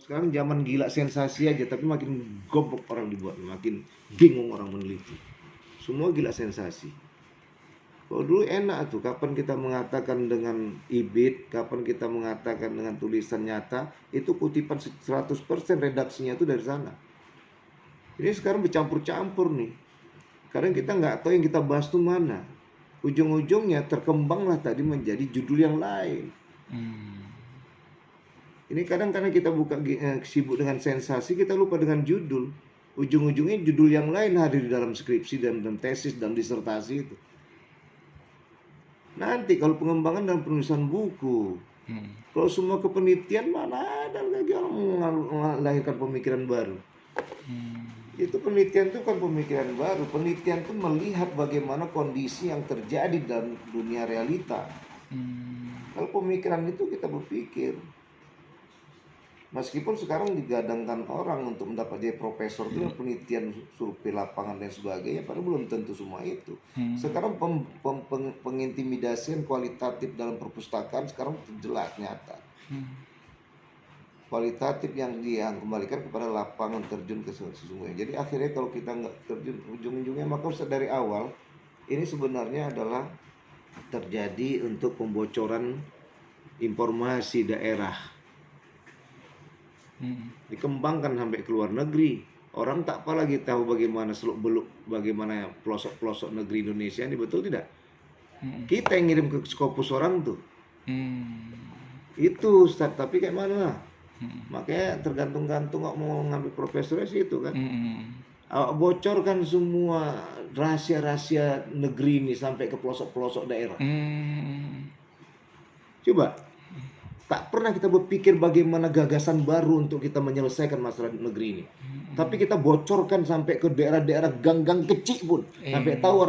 Sekarang zaman gila sensasi aja, tapi makin goblok orang dibuat, makin bingung orang meneliti. Semua gila sensasi. Kalau dulu enak tuh, kapan kita mengatakan dengan ibit, kapan kita mengatakan dengan tulisan nyata, itu kutipan 100% redaksinya itu dari sana. Ini sekarang bercampur-campur nih. Kadang kita nggak tahu yang kita bahas tuh mana. Ujung-ujungnya terkembanglah tadi menjadi judul yang lain. Ini kadang karena kita sibuk dengan sensasi, kita lupa dengan judul. Ujung-ujungnya judul yang lain hadir di dalam skripsi dan tesis dan disertasi itu. Nanti kalau pengembangan dan penulisan buku, kalau semua kepenelitian, mana ada lagi orang melahirkan pemikiran baru. Itu penelitian itu kan pemikiran baru. Penelitian itu melihat bagaimana kondisi yang terjadi dalam dunia realita. Kalau pemikiran itu kita berpikir. Meskipun sekarang digadangkan orang untuk mendapat jadi profesor itu penelitian survei lapangan dan sebagainya, padahal belum tentu semua itu. Sekarang pengintimidasian kualitatif dalam perpustakaan sekarang jelas nyata. Kualitatif yang dia kembalikan kepada lapangan terjun ke sesungguhnya. Jadi akhirnya kalau kita nggak terjun ujung-ujungnya, maka dari awal ini sebenarnya adalah terjadi untuk pembocoran informasi daerah. Dikembangkan sampai ke luar negeri. Orang tak apa lagi tahu bagaimana seluk-beluk, bagaimana pelosok-pelosok negeri Indonesia ini, betul tidak? Kita yang ngirim ke Scopus orang tuh. Itu Ustaz, tapi kayak mana? Makanya tergantung-gantung mau ngambil profesornya sih itu kan. Bocorkan semua rahasia-rahasia negeri ini sampai ke pelosok-pelosok daerah. Coba. Tak pernah kita berpikir bagaimana gagasan baru untuk kita menyelesaikan masalah negeri ini. Tapi kita bocorkan sampai ke daerah-daerah gang-gang kecil pun. Sampai tahu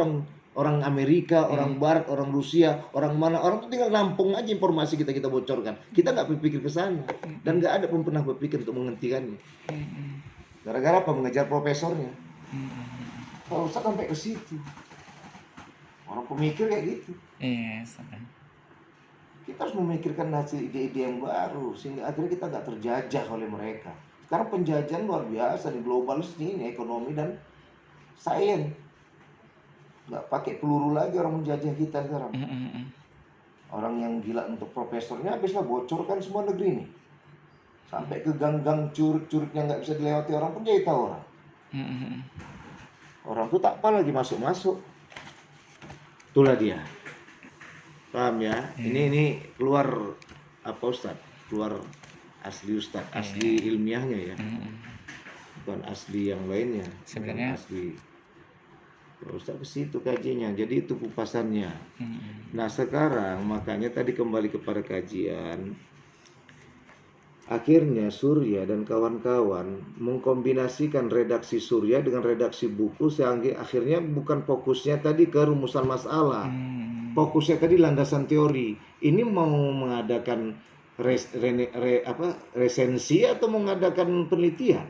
orang Amerika, orang Barat, orang Rusia, orang mana. Orang itu tinggal nampung aja informasi kita bocorkan. Kita nggak berpikir ke sana. Dan nggak ada pun pernah berpikir untuk menghentikannya. Gara-gara apa? Mengejar profesornya. Kalau usah sampai ke situ. Orang pemikir kayak gitu. Kita harus memikirkan hasil ide-ide yang baru sehingga akhirnya kita nggak terjajah oleh mereka. Sekarang penjajahan luar biasa di globalis ini, ekonomi dan sains. Nggak pakai peluru lagi orang menjajah kita sekarang. Orang yang gila untuk profesornya habislah bocorkan semua negeri ini. Sampai ke gang-gang curug-curug yang nggak bisa dilewati orang pun jadi tahu orang. Orang tuh tak apa lagi masuk-masuk. Itulah dia. Paham ya? Ini keluar apa Ustaz? Keluar asli Ustaz, asli ilmiahnya ya. Bukan asli yang lainnya. Sebenarnya asli. Kalau Ustaz ke situ kajiannya. Jadi itu kupasannya. Nah, sekarang makanya tadi kembali kepada kajian. Akhirnya Surya dan kawan-kawan mengkombinasikan redaksi Surya dengan redaksi buku sehingga akhirnya bukan fokusnya tadi ke rumusan masalah. Fokusnya tadi landasan teori. Ini mau mengadakan resensi atau mengadakan penelitian.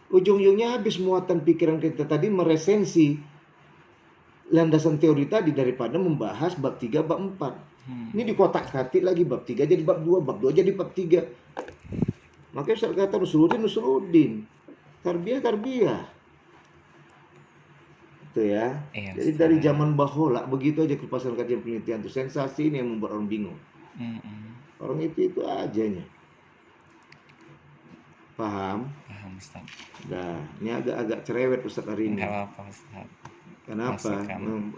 Ujung-ujungnya habis muatan pikiran kita tadi meresensi landasan teori tadi daripada membahas bab 3, bab 4. Ini dikotak-katik lagi bab 3 jadi bab 2, bab 2 jadi bab 3. Makanya Ustaz kata Nusruddin. Tarbiyah. Itu ya. Jadi dari zaman bahola begitu aja kupasan kajian penelitian itu. Sensasi ini yang membuat orang bingung. Orang itu ajanya. Paham? Paham Ustaz. Nah, ini agak cerewet Ustaz hari ini. Enggak apa-apa Ustaz. Kenapa?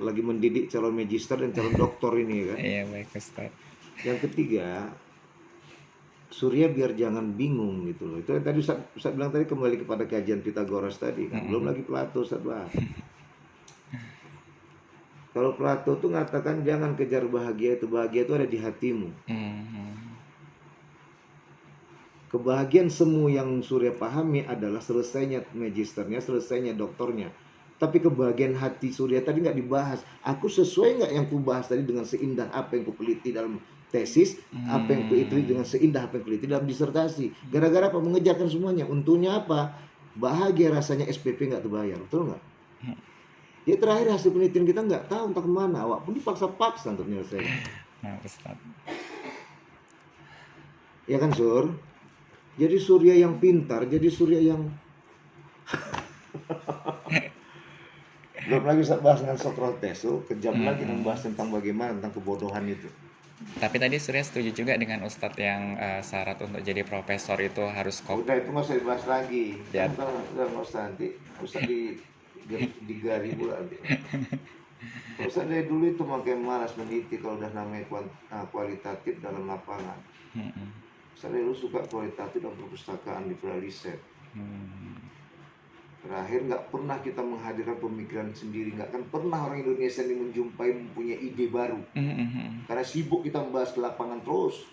Lagi mendidik calon magister dan calon doktor ini kan. Iya baik Ustaz. Yang ketiga, Surya biar jangan bingung gitu loh. Itu yang tadi Ustaz bilang tadi kembali kepada kajian Pythagoras tadi kan. Belum lagi Plato Ustaz bahas. Kalau Plato tuh mengatakan jangan kejar bahagia itu ada di hatimu. Kebahagiaan semu yang Surya pahami adalah selesainya magisternya, selesainya doktornya. Tapi kebahagiaan hati Surya tadi nggak dibahas. Aku sesuai nggak yang ku bahas tadi dengan seindah apa yang ku peliti dalam tesis, apa yang ku teliti dengan seindah apa yang ku peliti dalam disertasi. Gara-gara apa? Mengejarkan semuanya. Untungnya apa? Bahagia rasanya SPP nggak terbayar, betul nggak? Ya terakhir hasil penelitian kita nggak tahu entah kemana. Awak pun dipaksa-paksa untuk menyelesaikan. Nah Ustaz. Ya kan Sur? Jadi Surya yang pintar, jadi Surya yang belum lagi Ustaz bahas dengan Socrates, kejam lagi membahas tentang bagaimana tentang kebodohan itu. Tapi tadi Surya setuju juga dengan Ustadz yang syarat untuk jadi profesor itu harus Udah itu nggak usah dibahas lagi. Ya. Kan nggak usah nanti, usah digari pula nanti. Ustaz dari dulu itu makin malas meneliti kalau udah namanya kualitatif dalam lapangan. Ustaz dari dulu suka kualitatif dalam perpustakaan di riset. Terakhir nggak pernah kita menghadirkan pemikiran sendiri, nggak kan pernah orang Indonesia ini menjumpai mempunyai ide baru. Karena sibuk kita membahas ke lapangan terus.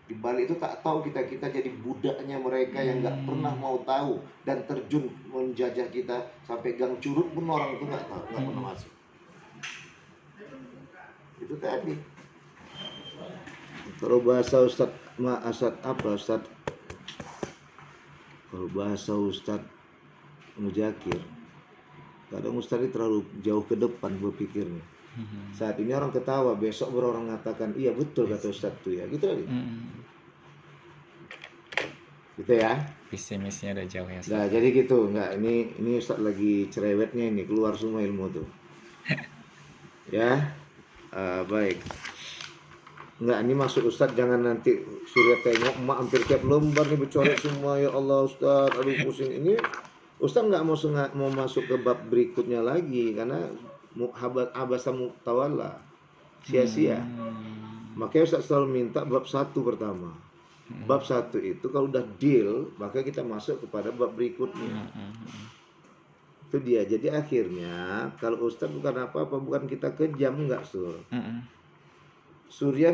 Di balik itu tak tahu kita jadi budaknya mereka yang nggak pernah mau tahu dan terjun menjajah kita sampai Gang Curug pun orang itu nggak tahu, nggak pernah masuk. Itu tadi. Kalau bahasa Ustadz kalau bahasa Ustadz Mujakir, kadang Ustadz ini terlalu jauh ke depan berpikirnya. Saat ini orang ketawa, besok baru orang mengatakan iya betul kata Ustadz tuh ya, gitu lagi. Gitu ya. Visi-misinya udah jauh ya Ustadz. Nah jadi gitu, nggak ini Ustadz lagi cerewetnya ini, keluar semua ilmu tuh. Ya, baik. Nggak, ini maksud Ustadz jangan nanti Surya tengok emak hampir tiap lembar nih bercoret semua, ya Allah Ustadz, aduh pusing. Ini Ustadz nggak mau masuk ke bab berikutnya lagi karena abasa muktawala, sia-sia. Makanya Ustadz selalu minta bab 1 pertama. Bab 1 itu kalau udah deal, maka kita masuk kepada bab berikutnya. Itu dia. Jadi akhirnya kalau Ustadz bukan apa-apa, bukan kita kejam, enggak Sur. Surya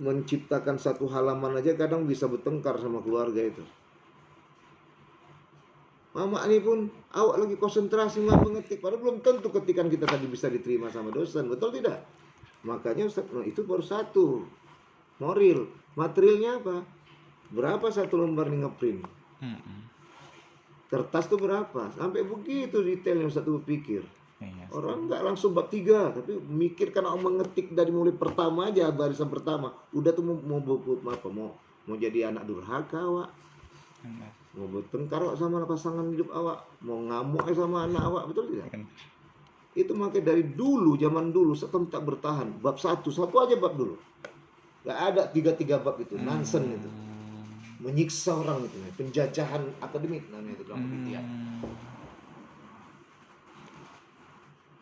menciptakan satu halaman aja kadang bisa bertengkar sama keluarga itu. Mama ini pun awak lagi konsentrasi mengetik, padahal belum tentu ketikan kita tadi bisa diterima sama dosen, betul tidak? Makanya Ustaz, itu baru 1 moral. Materialnya apa? Berapa 1 lembar nih ngeprint? Kertas tuh berapa? Sampai begitu detailnya Ustaz tuh berpikir. Orang nggak langsung bab 3, tapi mikir karena mengetik dari mulai pertama aja, barisan pertama udah tuh mau jadi anak durhaka awak, mau bertengkar awak sama pasangan hidup awak, mau ngamuk sama anak awak, betul tidak? Itu makanya dari dulu, zaman dulu setem tak bertahan bab 1 aja bab dulu, nggak ada 3 bab itu, nonsen itu, menyiksa orang itu, penjajahan akademik namanya itu dalam penelitian.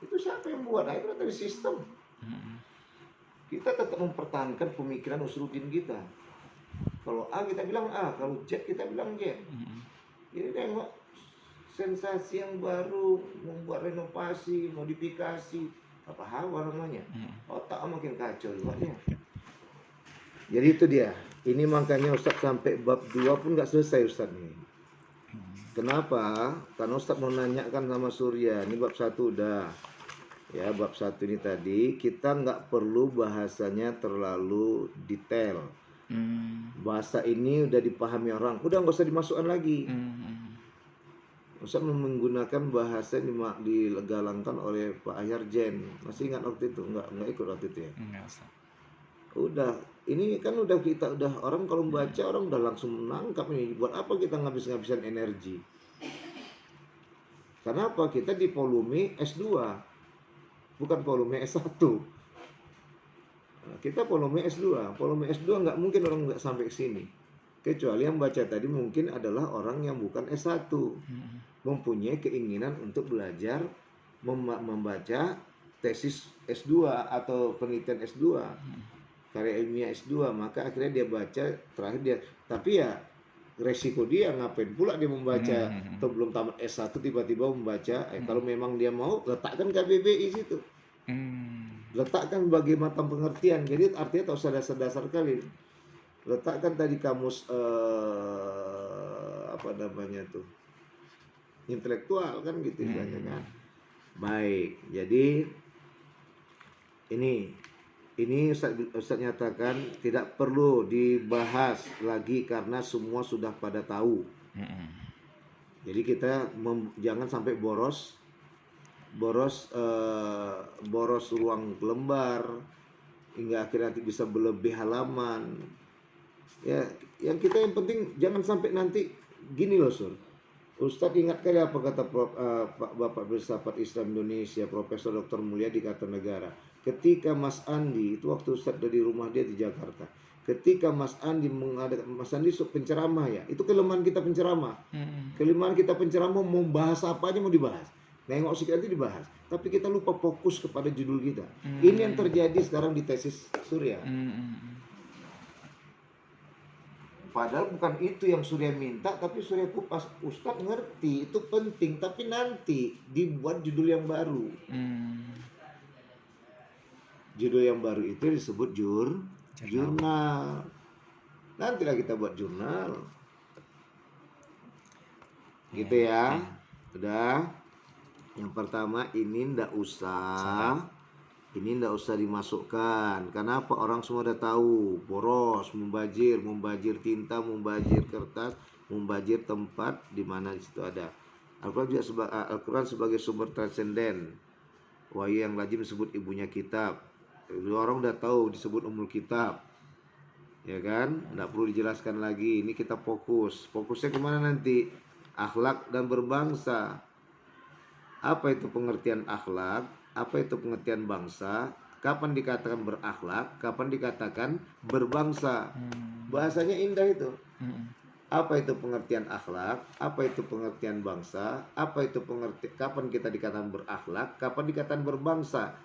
Itu siapa yang buat? Nah, itu dari sistem. Kita tetap mempertahankan pemikiran Usuluddin kita. Kalau A kita bilang A, kalau Z kita bilang Z. Jadi tengok sensasi yang baru, membuat renovasi, modifikasi, apa hawa namanya. Otak makin kacau buatnya. Jadi itu dia. Ini makanya Ustaz sampai bab 2 pun nggak selesai Ustaz nih. Kenapa? Karena Ustaz mau nanyakan sama Surya, ini bab 1 udah. Ya, bab 1 ini tadi kita nggak perlu bahasanya terlalu detail. Bahasa ini udah dipahami orang, udah nggak usah dimasukkan lagi. Ustaz menggunakan bahasa yang digalangkan oleh Pak Ahyarjen. Masih ingat waktu itu? Nggak ikut waktu itu ya? Udah, ini kan udah orang kalau membaca orang udah langsung menangkap ini. Buat apa kita ngabis-ngabisan energi? Karena apa? Kita di volume S2. Bukan volume S1. Nah, kita volume S2. Volume S2 nggak mungkin orang nggak sampai ke sini. Kecuali yang baca tadi mungkin adalah orang yang bukan S1. Mempunyai keinginan untuk belajar membaca tesis S2 atau penelitian S2. Karya ilmiah S2. Maka akhirnya dia baca, terakhir dia. Tapi ya resiko dia ngapain pula dia membaca atau belum tamat S1 tiba-tiba membaca. Kalau memang dia mau, letakkan KBBI situ, letakkan bagi matang pengertian. Jadi artinya tak usah dasar-dasar kali, letakkan tadi kamus apa namanya tuh, intelektual kan gitu istilahnya kan. Baik, jadi ini Ustaz nyatakan tidak perlu dibahas lagi karena semua sudah pada tahu. Jadi kita jangan sampai boros ruang lembar hingga akhirnya nanti bisa berlebih halaman. Ya, yang penting jangan sampai nanti gini loh Sur. Ustadz ingat kali apa kata Bapak Filsafat Islam Indonesia Profesor Dr. Mulyadi Kartanegara. Ketika Mas Andi itu waktu Ustadz dari rumah dia di Jakarta. Ketika Mas Andi mengadakan, Mas Andi penceramah ya, itu kelemahan kita penceramah. Kelemahan kita penceramah mau bahas apa aja mau dibahas. Nengok sikit nanti dibahas. Tapi kita lupa fokus kepada judul kita. Ini yang terjadi sekarang di tesis Surya. Padahal bukan itu yang Surya minta, tapi Surya kupas. Ustadz ngerti, itu penting, tapi nanti dibuat judul yang baru. Judul yang baru itu disebut jurnal. Nantilah kita buat jurnal. Gitu ya. Udah. Yang pertama ini ndak usah. Ini ndak usah dimasukkan. Kenapa? Orang semua udah tahu. Boros, membajir tinta, membajir kertas, membajir tempat di mana di situ ada. Al-Quran sebagai sumber transenden. Wahyu yang lazim disebut ibunya kitab. Orang udah tahu disebut umul kitab. Ya kan? Nggak perlu dijelaskan lagi. Ini kita fokus. Fokusnya kemana nanti? Akhlak dan berbangsa. Apa itu pengertian akhlak? Apa itu pengertian bangsa? Kapan dikatakan berakhlak? Kapan dikatakan berbangsa? Bahasanya indah itu. Apa itu pengertian akhlak? Apa itu pengertian bangsa? Apa itu kapan kita dikatakan berakhlak? Kapan dikatakan berbangsa?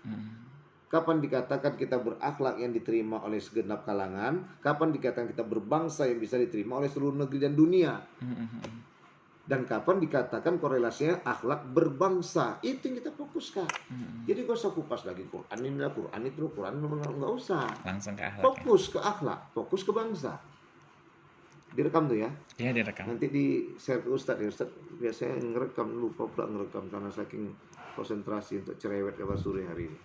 Kapan dikatakan kita berakhlak yang diterima oleh segenap kalangan? Kapan dikatakan kita berbangsa yang bisa diterima oleh seluruh negeri dan dunia? Dan kapan dikatakan korelasinya akhlak berbangsa? Itu yang kita fokuskan. Jadi gak usah kupas lagi Quran ini lah, Quran itu, Quran nggak usah. Langsung ke akhlak. Fokus ke akhlak, fokus ke bangsa. Direkam tuh ya? Iya, direkam. Nanti di share ke Ustadz ya. Ustadz biasanya ngerekam, lupa pula ngerekam karena saking konsentrasi untuk cerewet kabar sore hari ini.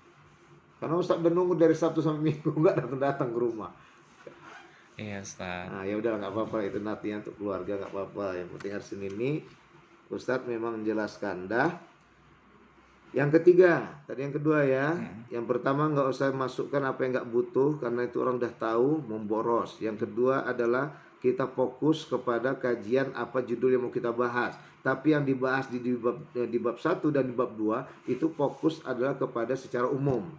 Karena Ustadz udah nunggu dari Sabtu sampai Minggu nggak datang ke rumah. Iya Ustadz. Nah ya udah nggak apa-apa, itu nantinya untuk keluarga nggak apa-apa. Yang penting hari Senin ini Ustadz memang menjelaskan dah. Yang ketiga, tadi yang kedua ya. Yang pertama nggak usah masukkan apa yang nggak butuh karena itu orang udah tahu, memboros. Yang kedua adalah kita fokus kepada kajian apa judul yang mau kita bahas. Tapi yang dibahas di bab 1 dan di bab 2 itu fokus adalah kepada secara umum.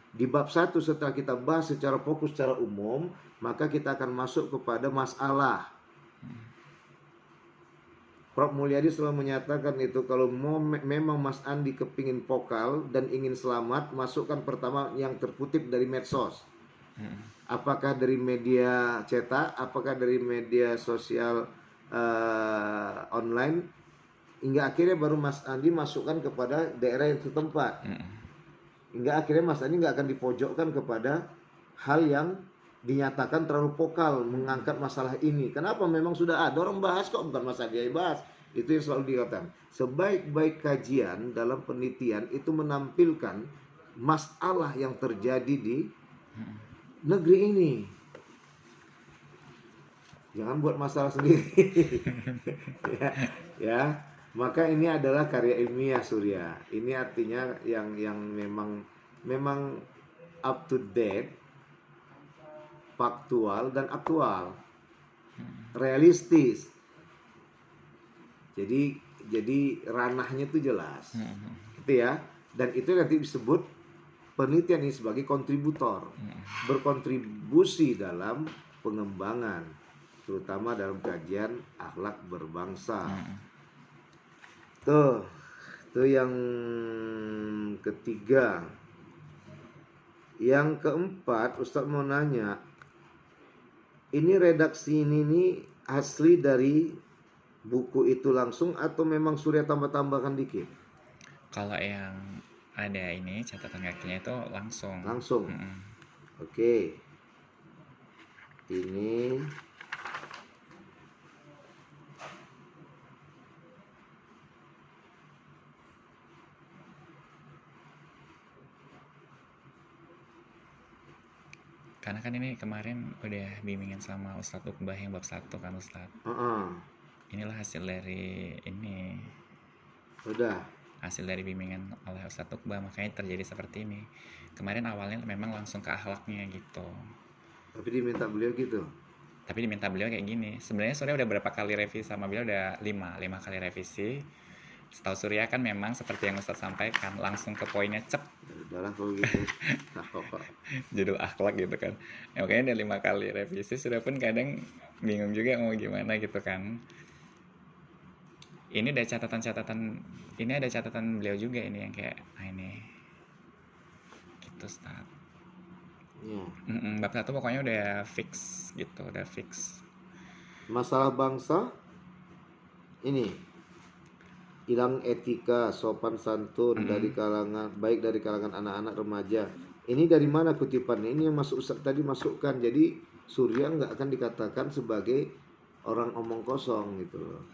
Di bab 1 setelah kita bahas secara fokus secara umum, maka kita akan masuk kepada masalah. Prof. Mulyadi selalu menyatakan itu kalau memang Mas Andi kepingin vokal dan ingin selamat, masukkan pertama yang terkutip dari medsos. Apakah dari media cetak, apakah dari media sosial online, hingga akhirnya baru Mas Andi masukkan kepada daerah yang setempat. Hingga akhirnya Mas Andi nggak akan dipojokkan kepada hal yang dinyatakan terlalu vokal mengangkat masalah ini. Kenapa? Memang sudah ada orang bahas kok, bukan Mas Andi yang bahas. Itu yang selalu dikatakan. Sebaik-baik kajian dalam penelitian itu menampilkan masalah yang terjadi di negeri ini. Jangan buat masalah sendiri. ya. Maka ini adalah karya ilmiah Surya. Ini artinya yang memang up to date, faktual dan aktual, realistis. Jadi ranahnya itu jelas, gitu ya. Dan itu nanti disebut penelitian ini sebagai kontributor, berkontribusi dalam pengembangan, terutama dalam kajian akhlak berbangsa. Tuh yang ketiga. Yang keempat, Ustadz mau nanya, ini redaksi ini asli dari buku itu langsung atau memang Surya tambah-tambahkan dikit? Kalau yang ada ini catatan kakinya itu langsung. Oke. Ini karena kan ini kemarin udah bimbingan sama Ustadz Uqbah yang bab 1 kan Ustadz. Inilah hasil dari ini. Udah. Hasil dari bimbingan oleh Ustadz Uqbah, makanya terjadi seperti ini. Kemarin awalnya memang langsung ke akhlaknya gitu. Tapi diminta beliau gitu. Tapi diminta beliau kayak gini. Sebenarnya Surya udah berapa kali revisi sama beliau, udah 5 kali revisi. Setahu Surya kan memang seperti yang Ustadz sampaikan, langsung ke poinnya cep. Udahlah kalau gitu. Judul akhlak gitu kan. Ya, makanya udah 5 kali revisi, Surya pun kadang bingung juga mau gimana gitu kan. Ini ada catatan beliau juga ini yang kayak ini gitu Ustadz. Bab 1 pokoknya udah fix gitu, udah fix. Masalah bangsa ini hilang etika sopan santun dari kalangan baik dari kalangan anak-anak remaja. Ini dari mana kutipannya? Ini yang masuk Ustaz tadi masukkan. Jadi Surya nggak akan dikatakan sebagai orang omong kosong gitu loh.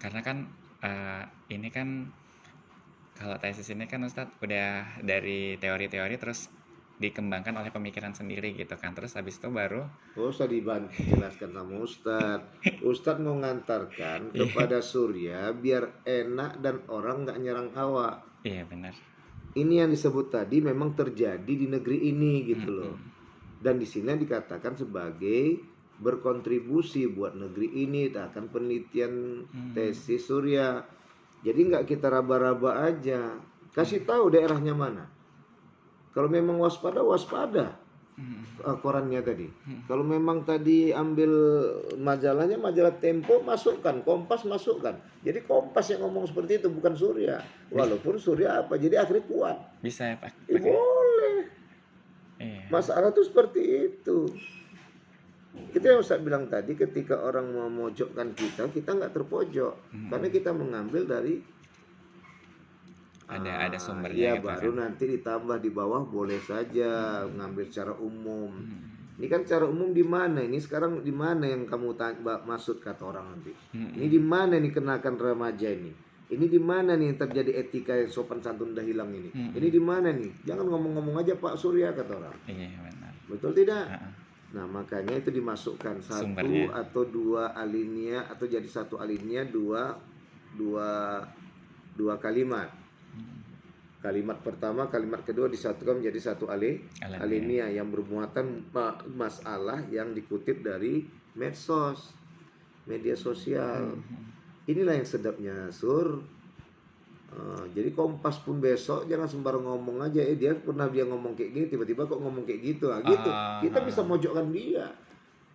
Karena kan ini kan kalau tesis ini kan Ustadz udah dari teori-teori terus dikembangkan oleh pemikiran sendiri gitu kan. Terus habis itu baru usah dijelaskan sama Ustadz. Ustadz mau ngantarkan kepada Surya biar enak dan orang nggak nyerang Hawa. Iya benar. Ini yang disebut tadi memang terjadi di negeri ini gitu loh. Dan di sini dikatakan sebagai berkontribusi buat negeri ini, akan penelitian tesis Surya. Jadi nggak kita raba-raba aja, kasih tahu daerahnya mana. Kalau memang waspada, korannya tadi. Kalau memang tadi ambil majalahnya, majalah Tempo masukkan, Kompas masukkan. Jadi Kompas yang ngomong seperti itu, bukan Surya. Walaupun Surya apa, jadi akhirnya kuat. Bisa ya Pak? Boleh. Masalah tuh seperti itu. Itu yang Ustaz bilang tadi, ketika orang memojokkan kita nggak terpojok. Karena kita mengambil dari ada sumbernya ya gitu baru kan. Nanti ditambah di bawah boleh saja mengambil secara umum. Ini kan secara umum di mana? Ini sekarang di mana yang kamu maksud kata orang nanti? Ini di mana nih kenakan remaja ini? Ini di mana nih terjadi etika yang sopan santun udah hilang ini? Ini di mana nih? Jangan ngomong-ngomong aja Pak Surya kata orang. Iya benar. Betul tidak? Nah makanya itu dimasukkan sumbernya. Satu atau dua alinea atau jadi satu alinea dua kalimat. Kalimat pertama, kalimat kedua disatukan menjadi satu alinea yang bermuatan masalah yang dikutip dari media sosial. Inilah yang sedapnya Sur. Jadi Kompas pun besok jangan sembarang ngomong aja. Dia ngomong kayak gini, tiba-tiba kok ngomong kayak gitu. Gitu. Kita bisa mojokkan dia.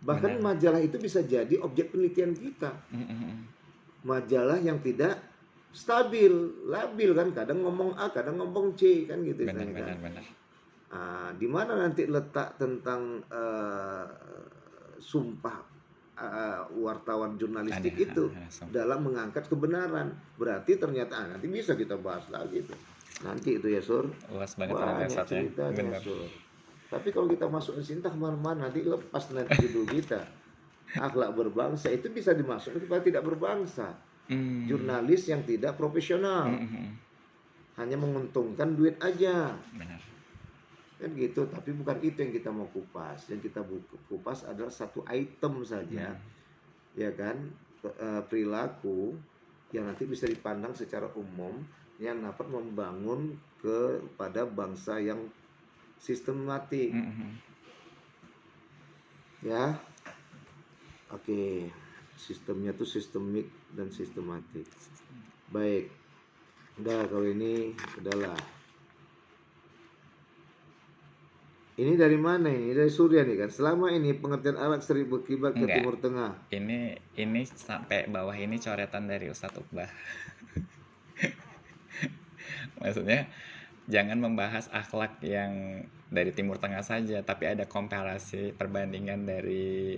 Bahkan majalah itu bisa jadi objek penelitian kita. Majalah yang tidak stabil, labil kan. Kadang ngomong A, kadang ngomong C kan gitu. Benar. Di mana nanti letak tentang sumpah wartawan jurnalistik itu dalam mengangkat kebenaran. Berarti ternyata nanti bisa kita bahas lagi tuh. Nanti itu ya Sur. Luas banget ceritanya Sur. Tapi kalau kita masuk ke cinta kemana-mana nanti lepas nanti judul kita. Akhlak berbangsa itu bisa dimasukkan kepada tidak berbangsa. Jurnalis yang tidak profesional. Hanya menguntungkan duit aja. Benar. Kan gitu, tapi bukan itu yang kita mau kupas. Yang kita kupas adalah satu item saja, ya kan, perilaku yang nanti bisa dipandang secara umum yang dapat membangun kepada bangsa yang sistematik. Ya, oke, sistemnya tuh sistemik dan sistematik. Baik, udah kalau ini udahlah. Ini dari mana ini? Dari Surya nih kan. Selama ini pengertian Arab sering berkibar ke Timur Tengah. Ini sampai bawah ini coretan dari Ustadz Uqbah. Maksudnya jangan membahas akhlak yang dari Timur Tengah saja, tapi ada komparasi perbandingan dari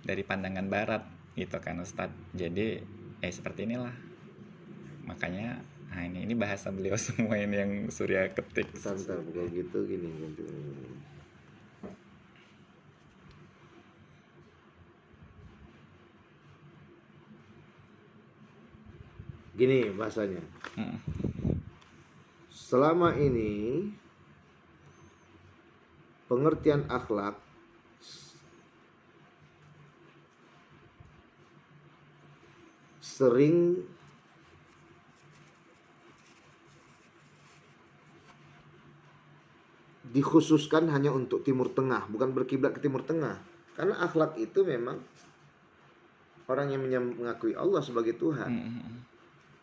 dari pandangan Barat gitu kan Ustadz. Jadi seperti inilah. Makanya ini bahasa beliau semua ini yang Surya ketik. Santai kalau gitu gini. Gini bahasanya. Selama ini pengertian akhlak sering dikhususkan hanya untuk Timur Tengah, bukan berkiblat ke Timur Tengah. Karena akhlak itu memang orang yang mengakui Allah sebagai Tuhan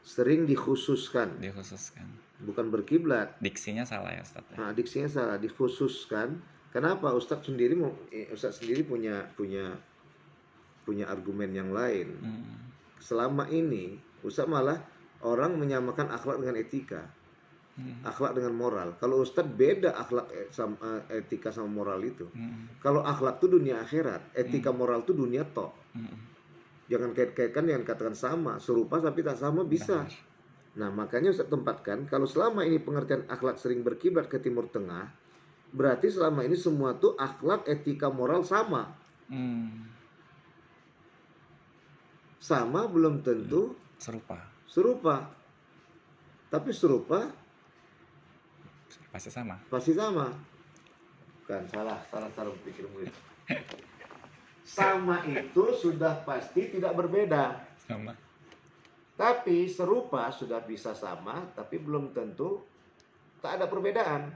sering dikhususkan, bukan berkiblat. Diksinya salah ya Ustaz. Nah, diksinya salah, dikhususkan. Kenapa? Ustadz sendiri punya argumen yang lain. Selama ini Ustadz malah orang menyamakan akhlak dengan etika, akhlak dengan moral. Kalau Ustadz beda akhlak sama etika sama moral itu. Kalau akhlak itu dunia akhirat, etika moral itu dunia tok. Jangan kait-kaitkan dengan katakan sama, serupa tapi tak sama bisa. Nah, makanya Ustadz tempatkan kalau selama ini pengertian akhlak sering berkiblat ke Timur Tengah, berarti selama ini semua tuh akhlak, etika, moral sama. Sama belum tentu serupa. Tapi serupa pasti sama. Bukan, salah cara berpikirmu itu. Sama itu sudah pasti tidak berbeda. Sama. Tapi serupa sudah bisa sama, tapi belum tentu tak ada perbedaan.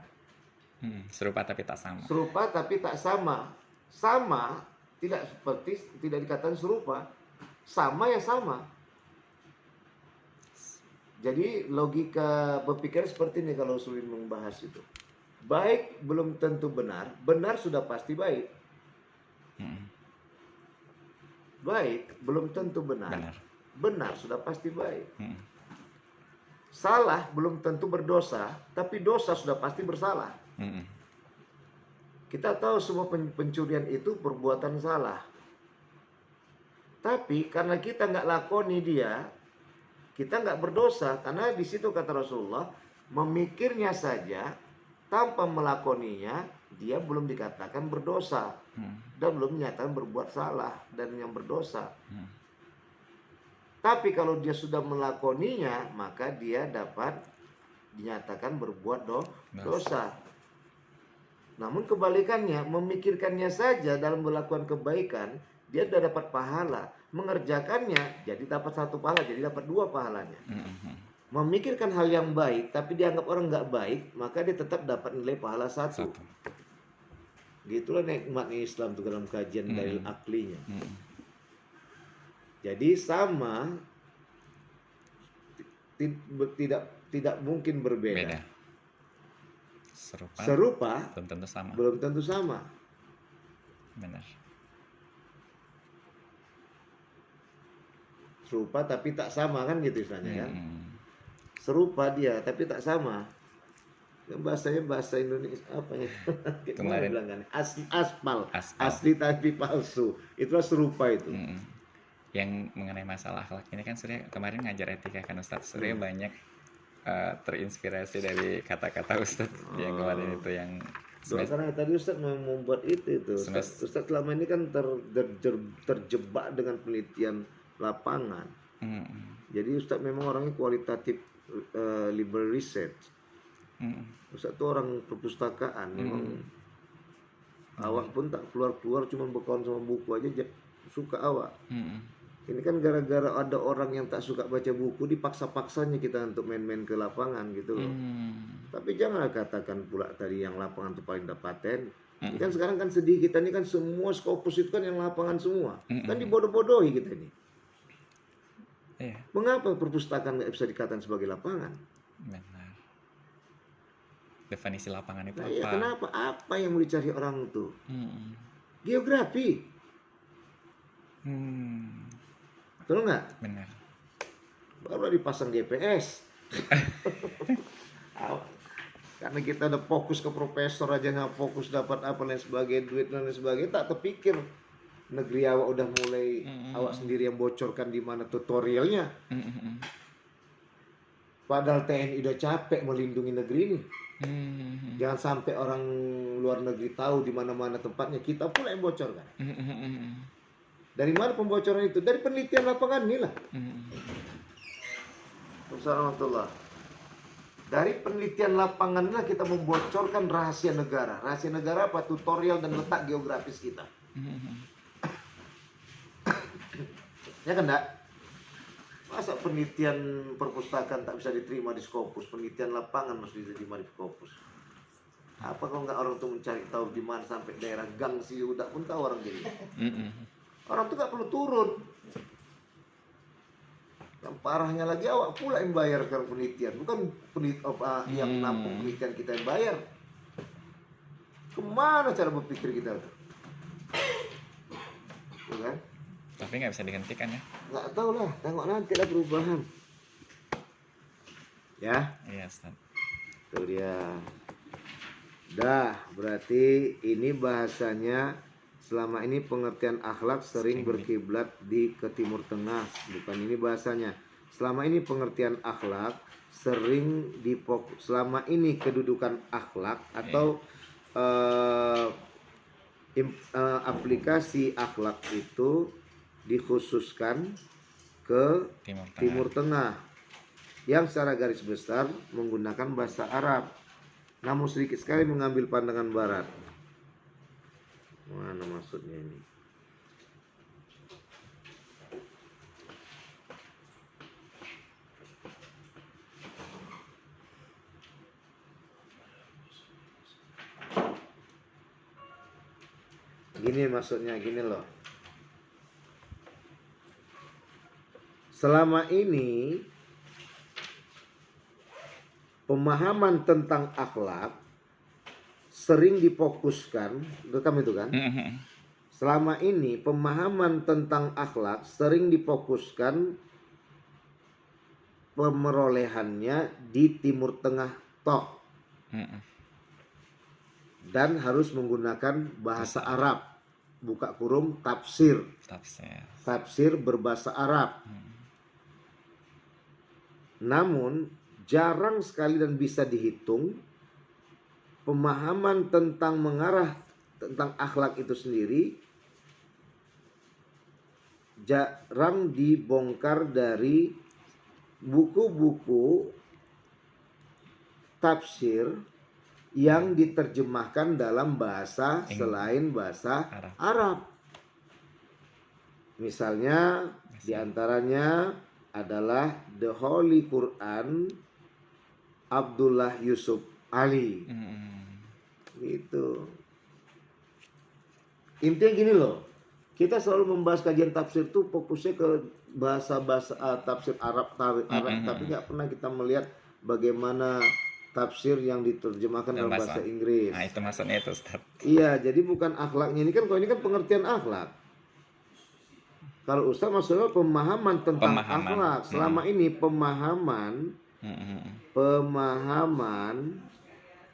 Serupa tapi tak sama. Serupa tapi tak sama. Sama tidak dikatakan serupa. Sama ya sama. Jadi logika berpikir seperti ini kalau sulit membahas itu. Baik belum tentu benar, benar sudah pasti baik. Baik belum tentu benar, benar sudah pasti baik. Salah belum tentu berdosa, tapi dosa sudah pasti bersalah. Kita tahu semua pencurian itu perbuatan salah. Tapi karena kita nggak lakoni dia, kita nggak berdosa. Karena di situ kata Rasulullah, memikirnya saja tanpa melakoninya, dia belum dikatakan berdosa. Dan belum dinyatakan berbuat salah dan yang berdosa. Tapi kalau dia sudah melakoninya, maka dia dapat dinyatakan berbuat dosa. Namun kebalikannya, memikirkannya saja dalam melakukan kebaikan, dia sudah dapat pahala. Mengerjakannya, jadi dapat 1 pahala, jadi dapat 2 pahalanya. Memikirkan hal yang baik, tapi dianggap orang nggak baik, maka dia tetap dapat nilai pahala 1. Gitulah nikmatnya Islam itu dalam kajian dalil aklinya. Jadi sama tidak mungkin berbeda. Serupa belum tentu sama. Benar. Serupa tapi tak sama kan gitu istilahnya kan. Serupa dia tapi tak sama. Bahasanya bahasa Indonesia apa ya? Kemarin bilang kan aspal. Asli tapi palsu. Itulah serupa itu. Yang mengenai masalah akhlak ini kan Surya kemarin ngajar etika kan Ustadz. Surya banyak terinspirasi dari kata-kata Ustadz yang kemarin itu yang karena tadi Ustadz mau membuat itu. Ustadz selama ini kan terjebak dengan penelitian lapangan. Jadi Ustadz memang orangnya kualitatif, liberal research. Ustadz itu orang perpustakaan. Memang awak pun tak keluar cuma berkawan sama buku aja suka awak. Ini kan gara-gara ada orang yang tak suka baca buku, dipaksa-paksanya kita untuk main-main ke lapangan gitu loh. Tapi janganlah katakan pula tadi yang lapangan itu paling dapaten. Ini kan sekarang kan sedih kita ini kan semua Scopus itu kan yang lapangan semua. Kan dibodoh-bodohi kita ini. Mengapa perpustakaan nggak bisa dikatakan sebagai lapangan? Benar. Definisi lapangan itu apa? apa? Kenapa? Apa yang mau dicari orang itu? Geografi. Betul nggak? Benar. Baru dipasang GPS. Karena kita udah fokus ke profesor aja, nggak fokus dapat apa dan sebagainya, duit dan lain sebagainya, tak terpikir negeri awak udah mulai awak sendiri yang bocorkan di mana tutorialnya. Padahal TNI udah capek melindungi negeri ini. Jangan sampai orang luar negeri tahu di mana-mana tempatnya, kita pula yang bocorkan. Dari mana pembocoran itu? Dari penelitian lapangan inilah. Assalamualaikum. Dari penelitian lapangan inilah kita membocorkan rahasia negara. Rahasia negara apa? Tutorial dan letak geografis kita. Ya kan enggak? Masa penelitian perpustakaan tak bisa diterima di Scopus, penelitian lapangan masih bisa diterima di Scopus. Apa kalau nggak orang tuh mencari tahu di mana sampai daerah Gang Siudak pun tahu orang jadi. Orang tuh nggak perlu turun. Yang parahnya lagi awak pula yang bayar ke penelitian, bukan yang nampung penelitian kita yang bayar. Kemana cara berpikir kita tuh? Tuh kan? Tapi nggak bisa dihentikan ya. Nggak tahu lah, tengok nanti lah perubahan. Ya, Iya, Ustaz. itu dia. Dah, berarti ini bahasanya selama ini pengertian akhlak sering berkiblat ke Timur Tengah. Bukan ini bahasanya. Selama ini pengertian akhlak sering selama ini kedudukan akhlak atau aplikasi akhlak itu dikhususkan ke Timur Tengah yang secara garis besar menggunakan bahasa Arab, namun sedikit sekali mengambil pandangan Barat. Mana maksudnya ini? Gini maksudnya, gini loh. Selama ini pemahaman tentang akhlak sering difokuskan, rekam itu kan? Selama ini pemahaman tentang akhlak sering difokuskan pemerolehannya di Timur Tengah tok. Dan harus menggunakan bahasa Arab, buka kurung tafsir. Tafsir berbahasa Arab. Namun jarang sekali dan bisa dihitung pemahaman tentang mengarah tentang akhlak itu sendiri jarang dibongkar dari buku-buku tafsir yang diterjemahkan dalam bahasa selain bahasa Arab. Misalnya diantaranya adalah The Holy Quran Abdullah Yusuf Ali. Gitu. Intinya gini loh, kita selalu membahas kajian tafsir tuh fokusnya ke bahasa-bahasa tafsir Arab, tapi nggak pernah kita melihat bagaimana tafsir yang diterjemahkan dalam bahasa Inggris. Nah, itu maksudnya itu, Ustaz. Iya, jadi bukan akhlaknya ini kan, kalau ini kan pengertian akhlak. Kalau Ustaz maksudnya pemahaman tentang akhlak. Selama ini pemahaman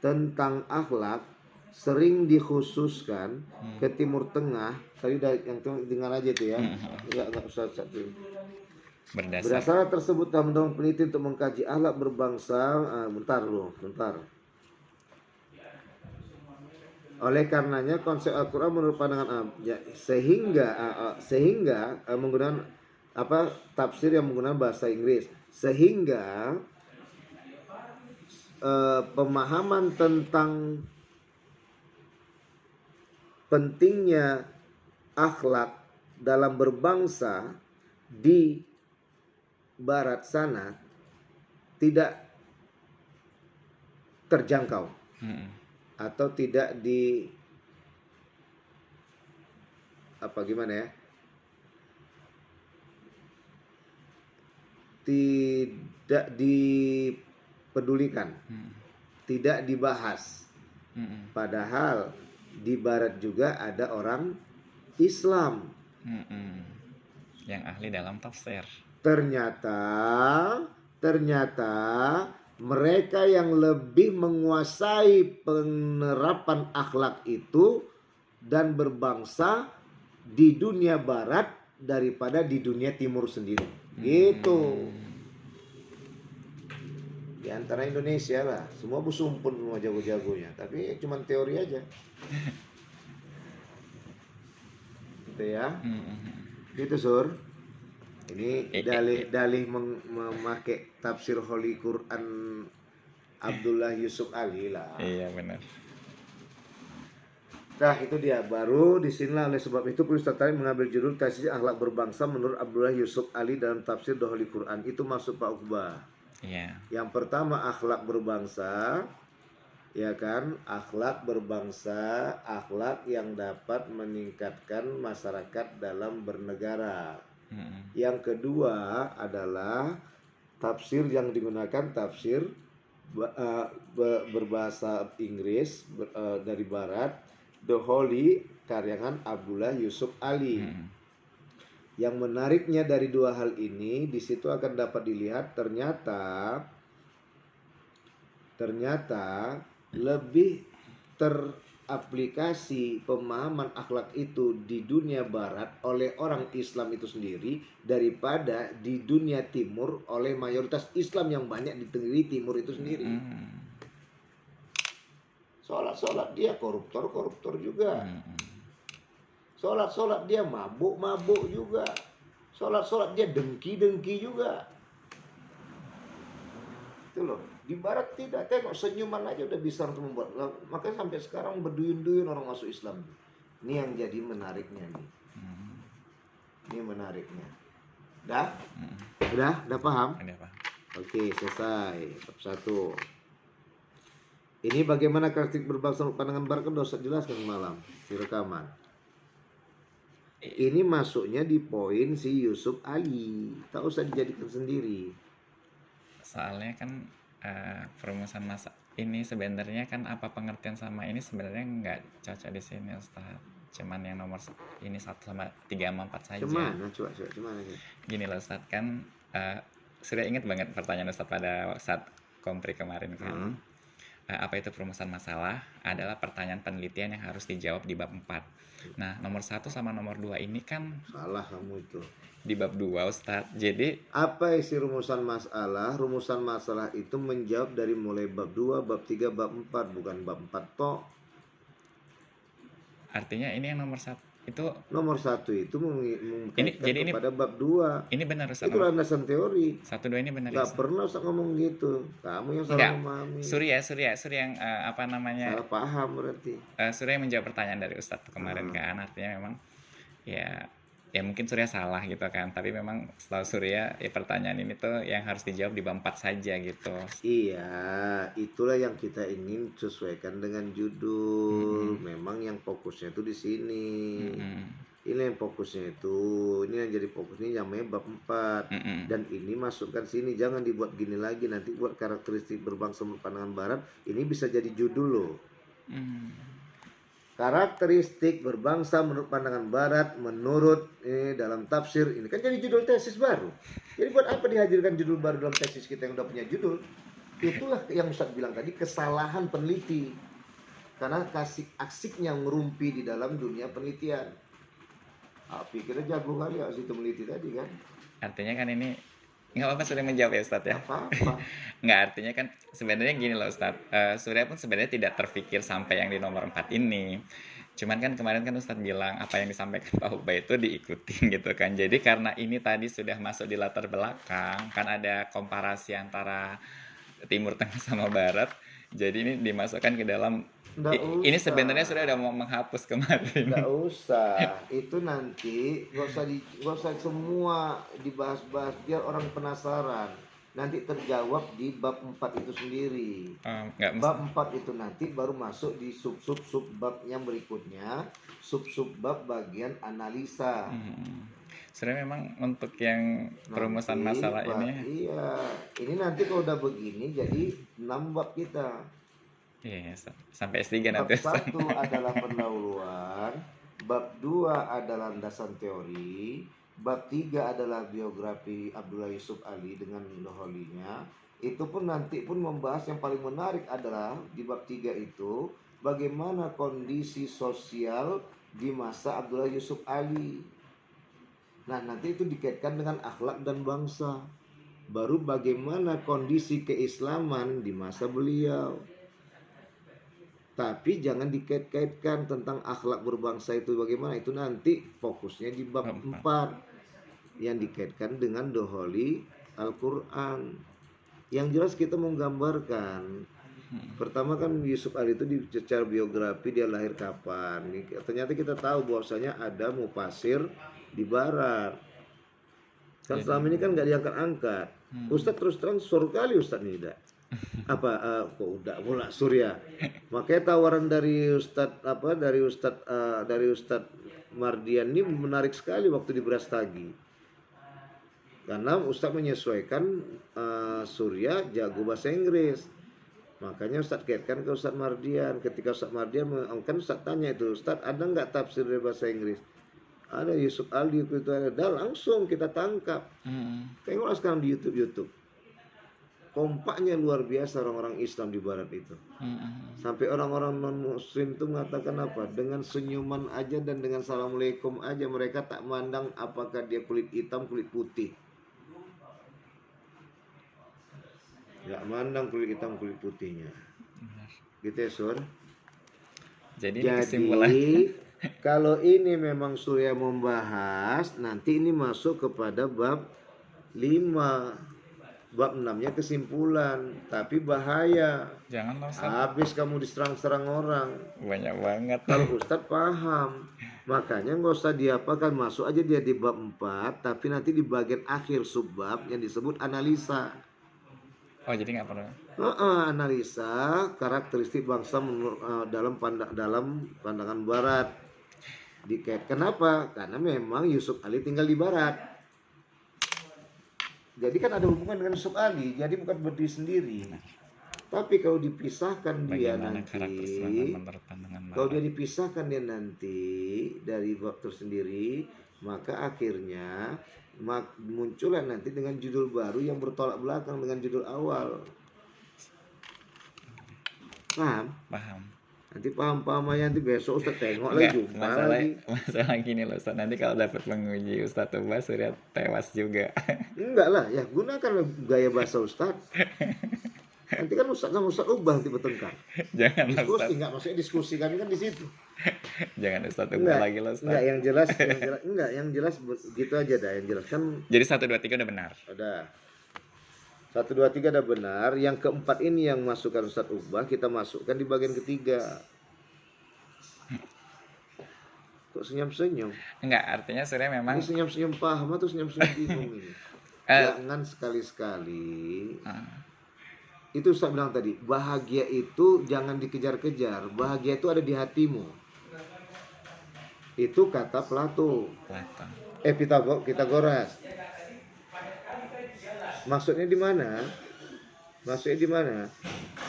tentang akhlak sering dikhususkan ke Timur Tengah. Tadi udah yang dengar aja tuh ya. Enggak usah satu. Berdasar tersebut telah mendorong peneliti untuk mengkaji akhlak berbangsa. Bentar. Oleh karenanya konsep Al-Quran menurut pandangan sehingga menggunakan tafsir yang menggunakan bahasa Inggris, sehingga pemahaman tentang pentingnya akhlak dalam berbangsa di Barat sana tidak terjangkau atau tidak tidak dipedulikan, tidak dibahas. Padahal di Barat juga ada orang Islam yang ahli dalam tafsir. Ternyata mereka yang lebih menguasai penerapan akhlak itu dan berbangsa di dunia Barat daripada di dunia Timur sendiri. Gitu. Di antara Indonesia lah, semua bersumpun, semua jago-jagonya, tapi cuma teori aja. Gitu ya. Gitu Sur. Ini dalih memakai tafsir Holy Quran Abdullah Yusuf Ali lah. Iya benar. Nah itu dia, baru disinilah oleh sebab itu penulis tertarik mengambil judul tesis akhlak berbangsa menurut Abdullah Yusuf Ali dalam tafsir The Holy Quran. Itu maksud Pak Uqbah. Iya. Yang pertama akhlak berbangsa Ya kan, akhlak berbangsa, akhlak yang dapat meningkatkan masyarakat dalam bernegara. Yang kedua adalah tafsir yang digunakan tafsir berbahasa Inggris dari Barat, The Holy karyangan Abdullah Yusuf Ali. Yang menariknya dari dua hal ini, di situ akan dapat dilihat ternyata lebih teraplikasi pemahaman akhlak itu di dunia barat oleh orang Islam itu sendiri daripada di dunia timur oleh mayoritas Islam yang banyak di timur itu sendiri. Sholat dia koruptor juga. Sholat dia mabuk juga. Sholat dia dengki juga. Itu loh. Di barat tidak, tengok senyuman aja udah bisa untuk membuat. Makanya sampai sekarang berduyun-duyun orang masuk Islam. Ini yang jadi menariknya nih. Ini menariknya. Dah? Udah paham? Oke, selesai. Bab 1. Ini bagaimana karakteristik berbangsa pandangan barat kan udah usah jelaskan malam di rekaman. Ini masuknya di poin si Yusuf Ali. Tak usah dijadikan sendiri. Soalnya kan perumusan masa ini sebenarnya kan apa pengertian sama ini sebenarnya nggak cocok di sini Ustaz. Cuman yang nomor ini 1 sama 3 sama 4 saja. Cuman Gini loh Ustaz, kan sudah ingat banget pertanyaan Ustaz pada saat kompri kemarin kan. Apa itu perumusan masalah adalah pertanyaan penelitian yang harus dijawab di bab 4. Nah, nomor 1 sama nomor 2 ini kan salah kamu itu. Di bab 2 Ustaz. Jadi apa isi rumusan masalah? Rumusan masalah itu menjawab dari mulai bab 2, bab 3, bab 4, bukan bab 4 toh. Artinya ini yang nomor 1 itu nomor 1 itu ini pada bab 2. Ini benar Ustaz. Itu landasan teori. 1 2 ini benar. Enggak pernah Ustaz ngomong gitu. Kamu yang salah memahami. Surya yang apa namanya? Salah paham berarti. Surya yang menjawab pertanyaan dari Ustadz kemarin kan. Artinya memang ya mungkin Surya salah gitu kan, tapi memang setahu Surya pertanyaan ini tuh yang harus dijawab di bab 4 saja gitu. Iya, itulah yang kita ingin sesuaikan dengan judul. Memang yang fokusnya itu di sini. Ini yang fokusnya itu, ini yang jadi fokusnya namanya bab 4. Dan ini masukkan sini, jangan dibuat gini lagi, nanti buat karakteristik berbangsa menurut pandangan barat, ini bisa jadi judul loh. Karakteristik berbangsa menurut pandangan barat menurut dalam tafsir, ini kan jadi judul tesis baru. Jadi buat apa dihadirkan judul baru dalam tesis kita yang udah punya judul? Itulah yang Ustaz bilang tadi, kesalahan peneliti. Karena asiknya ngerumpi di dalam dunia penelitian. Pikirnya jago kali ya situ meliti tadi kan. Artinya kan ini nggak apa-apa Surya menjawab ya Ustadz ya. Apa-apa. Nggak, artinya kan sebenarnya gini loh Ustadz. Surya pun sebenarnya tidak terpikir sampai yang di nomor 4 ini. Cuman kan kemarin kan Ustadz bilang apa yang disampaikan Pak Ubay itu diikutin gitu kan. Jadi karena ini tadi sudah masuk di latar belakang, kan ada komparasi antara Timur Tengah sama Barat. Jadi ini dimasukkan ke dalam. Ini sebenarnya sudah udah mau menghapus kemarin. Nggak usah, itu nanti nggak usah semua dibahas-bahas biar orang penasaran. Nanti terjawab di bab 4 itu sendiri. Bab 4 itu nanti baru masuk di sub bab yang berikutnya, sub bab bagian analisa. Sebenarnya memang untuk yang perumusan masalah ini. Iya, ini nanti kalau udah begini jadi 6 bab kita. Iya, sampai S3 nanti. Bab 1 adalah pendahuluan, bab 2 adalah landasan teori, bab 3 adalah biografi Abdullah Yusuf Ali dengan doholinya. Itu pun nanti pun membahas yang paling menarik adalah di bab 3 itu bagaimana kondisi sosial di masa Abdullah Yusuf Ali. Nah, nanti itu dikaitkan dengan akhlak dan bangsa. Baru bagaimana kondisi keislaman di masa beliau. Tapi jangan dikait-kaitkan tentang akhlak berbangsa itu bagaimana. Itu nanti fokusnya di bab 4 yang dikaitkan dengan doholi Al-Quran. Yang jelas kita menggambarkan. Pertama kan Yusuf Ali itu secara biografi dia lahir kapan. Ternyata kita tahu bahwasanya ada mufasir di barat. Kan selama ini kan nggak diangkat-angkat. Ustadz terus terang sorry kali Ustadz Nida. Apa kok udah pula Surya. Makanya tawaran dari Ustadz Mardian ini menarik sekali waktu di Brastagi. Karena Ustadz menyesuaikan Surya jago bahasa Inggris. Makanya Ustadz kaitkan ke Ustadz Mardian. Ketika Ustadz Mardian kan Ustadz tanya itu, Ustadz ada nggak tafsir dari bahasa Inggris? Ada, Yusuf Ali itu ada. Dah langsung kita tangkap. Tengoklah sekarang di YouTube. Kompaknya luar biasa orang-orang Islam di Barat itu. Sampai orang-orang non-Muslim itu mengatakan apa? Dengan senyuman aja dan dengan assalamualaikum aja mereka tak mandang apakah dia kulit hitam, kulit putih. Nggak mandang kulit hitam, kulit putihnya. Gitu ya, Sur. Jadi kesimpulan. Kalau ini memang Surya membahas, nanti ini masuk kepada bab 5. Bab 6-nya kesimpulan, tapi bahaya. Janganlah Ustaz. Habis kamu diserang-serang orang. Banyak banget. Kalau Ustadz paham, makanya nggak usah diapakan, masuk aja dia di bab 4, tapi nanti di bagian akhir subbab yang disebut analisa. Oh, jadi nggak perlu. Analisa karakteristik bangsa dalam pandangan Barat. Kenapa? Karena memang Yusuf Ali tinggal di Barat. Jadi kan ada hubungan dengan Yusuf Ali, jadi bukan berdiri sendiri. Tapi kalau dipisahkan dia nanti, kalau dia dipisahkan dia nanti dari bab tersendiri, maka akhirnya muncullah nanti dengan judul baru yang bertolak belakang dengan judul awal. Paham? Paham. Nanti paham aja, nanti besok Ustaz tengok lagi, jumpa lagi. Masalah gini loh Ustaz, nanti kalau dapat penguji Ustaz Ubah Surya tewas juga. Enggak lah, ya gunakan gaya bahasa Ustaz. Nanti kan Ustaz sama Ustaz Ubah nanti bertengkar. Jangan diskusi, Ustaz. enggak, maksudnya diskusi kami kan di situ. Jangan Ustaz Ubah lagi loh Ustaz. Enggak, yang jelas gitu aja dah, yang jelas kan. Jadi 1 2 3 udah benar. Udah. 1 2 3 udah benar. Yang keempat ini yang masukkan Ustaz Ubah kita masukkan di bagian ketiga. Kok senyum-senyum? Enggak, artinya Surya memang ini senyum-senyum paham atau senyum-senyum bingung ini? Jangan sekali-sekali. Itu Ustaz bilang tadi, bahagia itu jangan dikejar-kejar. Bahagia itu ada di hatimu. Itu kata Plato. Pitagoras. Maksudnya di mana?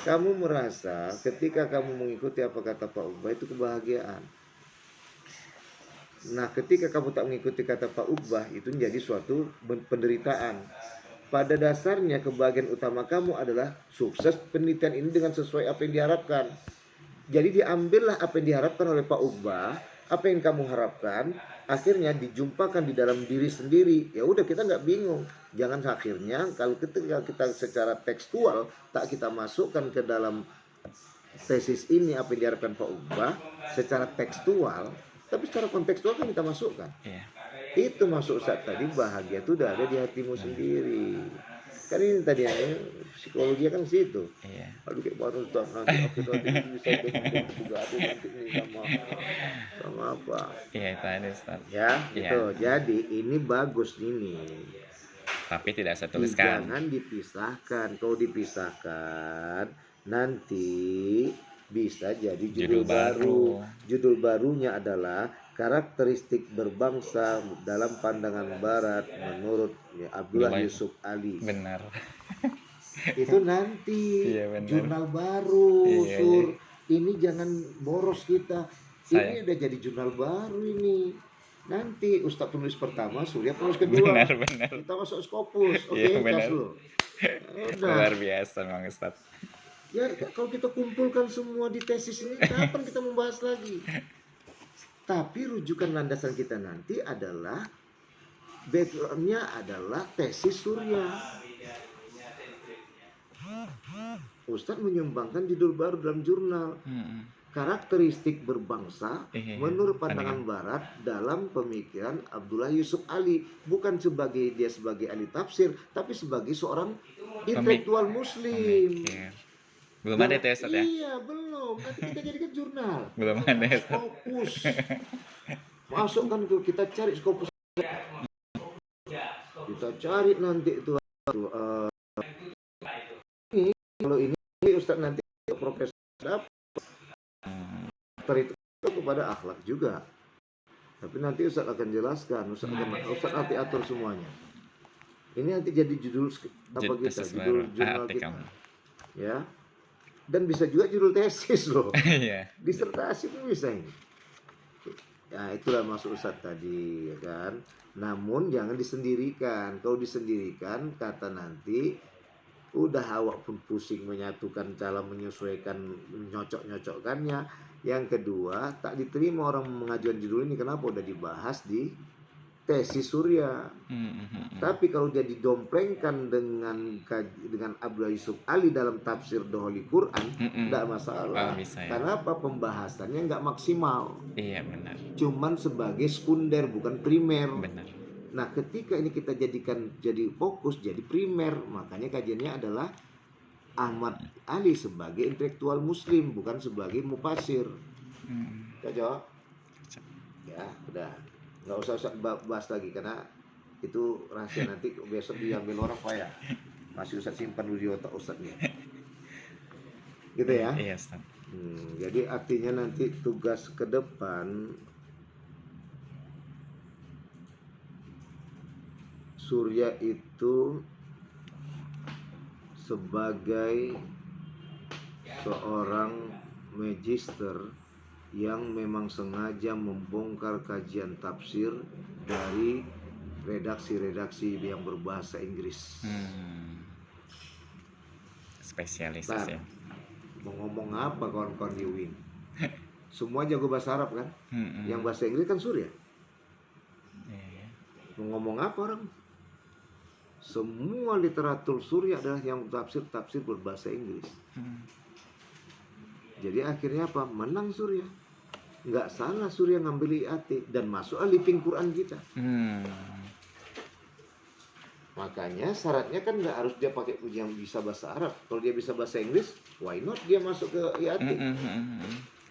Kamu merasa ketika kamu mengikuti apa kata Pak Uqbah itu kebahagiaan. Nah, ketika kamu tak mengikuti kata Pak Uqbah itu menjadi suatu penderitaan. Pada dasarnya kebahagiaan utama kamu adalah sukses penelitian ini dengan sesuai apa yang diharapkan. Jadi diambillah apa yang diharapkan oleh Pak Uqbah, apa yang kamu harapkan, akhirnya dijumpakan di dalam diri sendiri. Ya udah, kita nggak bingung. Jangan akhirnya kalau ketika kita secara tekstual tak kita masukkan ke dalam tesis ini apa yang diharapkan Pak Uqbah secara tekstual, tapi secara kontekstual kan kita masukkan. Itu masuk saat tadi bahagia itu udah ada di hatimu sendiri. Kan ini tadi psikologi kan situ. Aduh kayak baru nanti bisa juga ada nanti sama apa. Iya tadi Ustaz. Ya gitu. Jadi ini bagus ini. Tapi tidak saya tuliskan. Jangan dipisahkan. Kalau dipisahkan nanti bisa jadi judul baru. Judul barunya adalah karakteristik berbangsa dalam pandangan Barat menurut Abdullah Yusuf Ali. Benar. Itu nanti jurnal baru, Sur. Ini jangan boros kita. Ini udah jadi jurnal baru ini. Nanti Ustadz penulis pertama, Surya penulis kedua. Benar. Kita masuk Scopus, oke? Luar biasa memang Ustadz. Ya kalau kita kumpulkan semua di tesis ini, kapan kita membahas lagi? Tapi rujukan landasan kita nanti adalah backgroundnya adalah tesis Surya. Ustadz menyumbangkan judul baru dalam jurnal. Karakteristik berbangsa menurut pandangan Barat dalam pemikiran Abdullah Yusuf Ali, bukan sebagai ahli tafsir, tapi sebagai seorang intelektual Muslim. Belum ada itu Ustaz ya? Iya, belum. Nanti kita jadikan jurnal. Belum ada Ustaz. Scopus. Masukkan ke kita cari Scopus. Kita cari nanti itu ini kalau Ustaz nanti profesor itu kepada akhlak juga. Tapi nanti Ustaz akan jelaskan, Ustaz nanti atur semuanya. Ini nanti jadi judul apa kita, judul jurnal kita. Ya. Dan bisa juga judul tesis loh. Disertasi pun bisa ini. Ya itulah maksud Ustaz tadi, ya kan. Namun jangan disendirikan. Kalau disendirikan kata nanti udah awak pun pusing menyatukan cara menyesuaikan nyocok-nyocokkannya. Yang kedua, tak diterima orang mengajukan judul ini. Kenapa? Udah dibahas di tesis Surya. Tapi kalau dia didomplengkan dengan Abdullah Yusuf Ali dalam tafsir Doholi Quran, tidak masalah. Kenapa? Pembahasannya nggak maksimal. Iya benar. Cuman sebagai sekunder, bukan primer. Benar. Nah, ketika ini kita jadikan jadi fokus, jadi primer, makanya kajiannya adalah Ahmad Ali sebagai intelektual muslim, bukan sebagai mufasir. Cocok? Ya, udah. Nggak usah bahas lagi, karena itu rahasia nanti besok diambil orang payah. Masih Ustaz simpan dulu di otak Ustaznya. Gitu ya? Iya, Ustaz. Jadi artinya nanti tugas ke depan Surya itu sebagai seorang magister yang memang sengaja membongkar kajian tafsir dari redaksi-redaksi yang berbahasa Inggris. Spesialisasi. Mau ngomong apa kawan-kawan di UIN? Semua jago bahasa Arab kan? Yang bahasa Inggris kan Surya. Mau ngomong apa orang? Semua literatur Surya adalah yang tafsir berbahasa Inggris. Jadi akhirnya apa? Menang Surya. Nggak salah Surya ngambil IAT dan masuk living Quran kita. Makanya syaratnya kan nggak harus dia pakai yang bisa bahasa Arab. Kalau dia bisa bahasa Inggris, why not dia masuk ke IAT?